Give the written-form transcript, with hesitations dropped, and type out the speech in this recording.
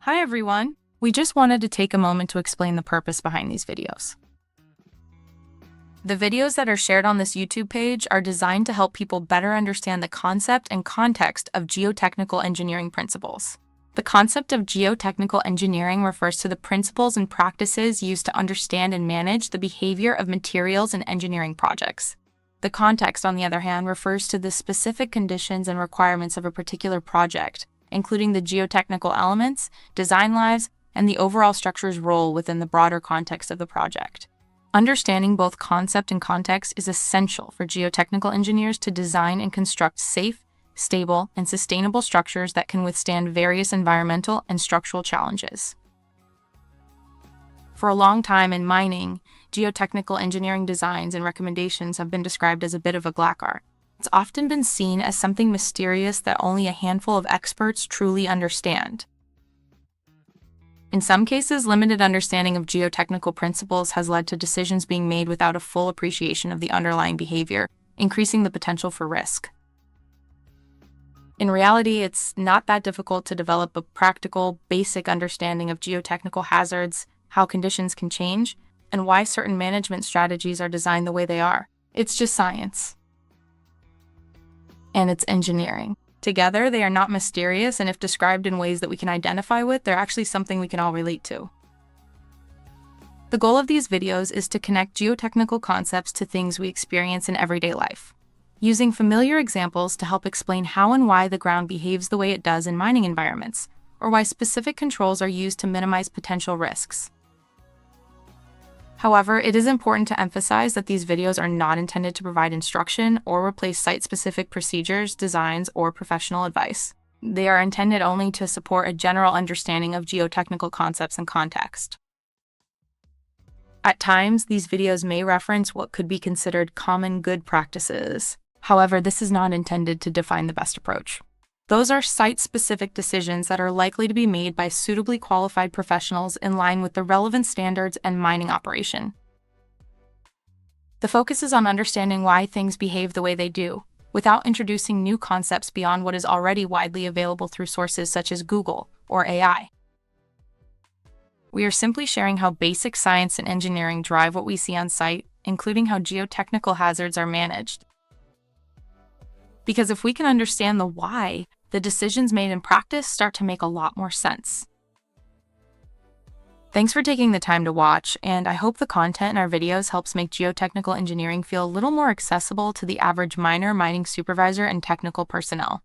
Hi everyone! We just wanted to take a moment to explain the purpose behind these videos. The videos that are shared on this YouTube page are designed to help people better understand the concept and context of geotechnical engineering principles. The concept of geotechnical engineering refers to the principles and practices used to understand and manage the behavior of materials in engineering projects. The context, on the other hand, refers to the specific conditions and requirements of a particular project, including the geotechnical elements, design lives, and the overall structure's role within the broader context of the project. Understanding both concept and context is essential for geotechnical engineers to design and construct safe, stable, and sustainable structures that can withstand various environmental and structural challenges. For a long time in mining, geotechnical engineering designs and recommendations have been described as a bit of a black art. It's often been seen as something mysterious that only a handful of experts truly understand. In some cases, limited understanding of geotechnical principles has led to decisions being made without a full appreciation of the underlying behavior, increasing the potential for risk. In reality, it's not that difficult to develop a practical, basic understanding of geotechnical hazards, how conditions can change, and why certain management strategies are designed the way they are. It's just science. And it's engineering. Together, they are not mysterious, and if described in ways that we can identify with, they're actually something we can all relate to. The goal of these videos is to connect geotechnical concepts to things we experience in everyday life, using familiar examples to help explain how and why the ground behaves the way it does in mining environments, or why specific controls are used to minimize potential risks. However, it is important to emphasize that these videos are not intended to provide instruction or replace site-specific procedures, designs, or professional advice. They are intended only to support a general understanding of geotechnical concepts and context. At times, these videos may reference what could be considered common good practices. However, this is not intended to define the best approach. Those are site-specific decisions that are likely to be made by suitably qualified professionals in line with the relevant standards and mining operation. The focus is on understanding why things behave the way they do, without introducing new concepts beyond what is already widely available through sources such as Google or AI. We are simply sharing how basic science and engineering drive what we see on site, including how geotechnical hazards are managed. Because if we can understand the why, the decisions made in practice start to make a lot more sense. Thanks for taking the time to watch, and I hope the content in our videos helps make geotechnical engineering feel a little more accessible to the average miner, mining supervisor, and technical personnel.